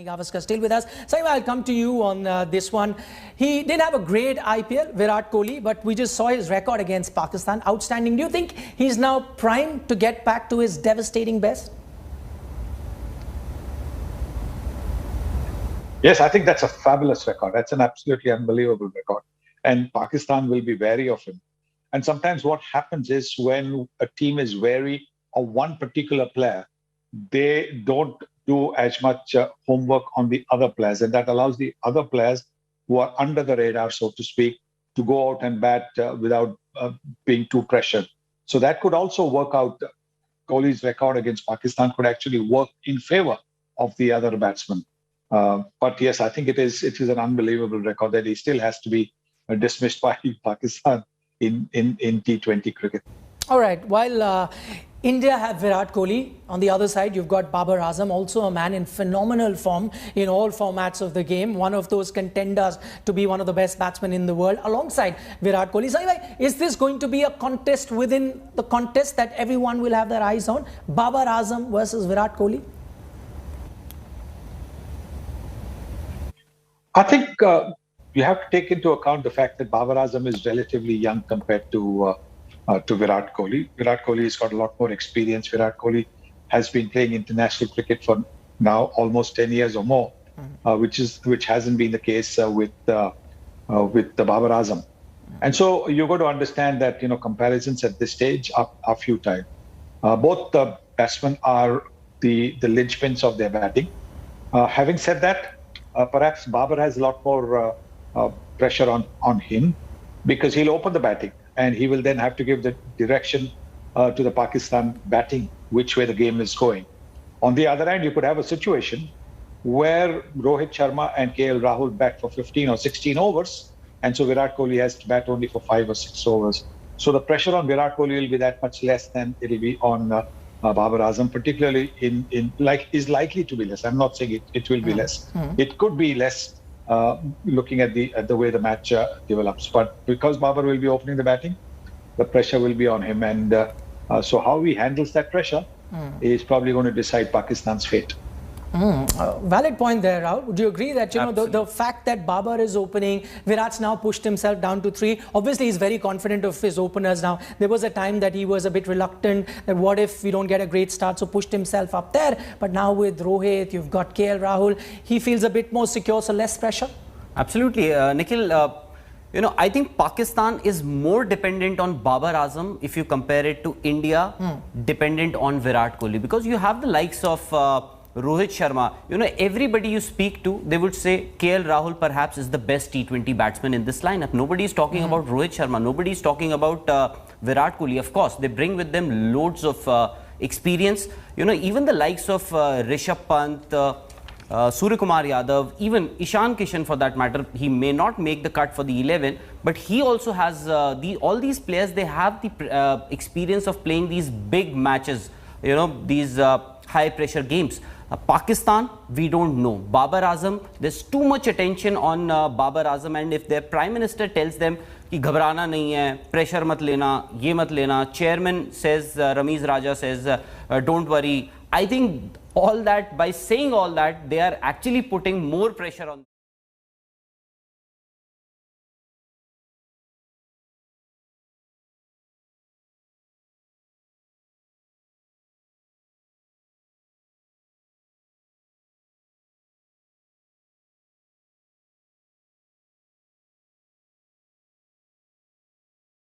Gavaskar still with us. Saima, I'll come to you on this one. He did have a great IPL, Virat Kohli, but we just saw his record against Pakistan. Outstanding. Do you think he's now primed to get back to his devastating best? Yes, I think that's a fabulous record. That's an absolutely unbelievable record. And Pakistan will be wary of him. And sometimes what happens is when a team is wary of one particular player, they don't do as much homework on the other players. And that allows the other players who are under the radar, so to speak, to go out and bat without being too pressured. So that could also work out. Kohli's record against Pakistan could actually work in favor of the other batsmen. But yes, I think it is an unbelievable record that he still has to be dismissed by Pakistan in T20 cricket. All right. While India have Virat Kohli, on the other side, you've got Babar Azam, also a man in phenomenal form in all formats of the game. One of those contenders to be one of the best batsmen in the world, alongside Virat Kohli. So, is this going to be a contest within the contest that everyone will have their eyes on? Babar Azam versus Virat Kohli? I think you have to take into account the fact that Babar Azam is relatively young compared to Virat Kohli. Virat Kohli has got a lot more experience. Virat Kohli has been playing international cricket for now almost 10 years or more, which hasn't been the case with the Babar Azam. And so you've got to understand that comparisons at this stage are futile. Both the batsmen are the linchpins of their batting. Having said that, perhaps Babar has a lot more pressure on him because he'll open the batting and he will then have to give the direction to the Pakistan batting, which way the game is going. On the other hand, you could have a situation where Rohit Sharma and KL Rahul bat for 15 or 16 overs, and so Virat Kohli has to bat only for 5 or 6 overs. So the pressure on Virat Kohli will be that much less than it will be on Babar Azam, particularly is likely to be less. I'm not saying it will be less. It could be less looking at the way the match develops. But because Babar will be opening the batting, the pressure will be on him. And so how he handles that pressure is probably going to decide Pakistan's fate. Valid point there, Rahul. Would you agree that the fact that Babar is opening, Virat's now pushed himself down to 3. Obviously, he's very confident of his openers now. There was a time that he was a bit reluctant that what if we don't get a great start, so pushed himself up there. But now with Rohit, you've got KL Rahul, he feels a bit more secure, so less pressure. Absolutely, Nikhil. I think Pakistan is more dependent on Babar Azam if you compare it to India, dependent on Virat Kohli, because you have the likes of Rohit Sharma. Everybody you speak to, they would say KL Rahul perhaps is the best T20 batsman in this lineup. Nobody is talking about Rohit Sharma. Nobody is talking about Virat Kohli. Of course, they bring with them loads of experience. Even the likes of Rishabh Pant, Suryakumar Yadav, even Ishan Kishan for that matter, he may not make the cut for the 11, but he also has all these players, they have the experience of playing these big matches, these high pressure games. Pakistan, we don't know. Babar Azam, there's too much attention on Babar Azam, and if their Prime Minister tells them कि घबराना नहीं है, pressure मत लेना, ये मत लेना, chairman says, Ramiz Raja says, don't worry. I think all that, by saying all that, they are actually putting more pressure on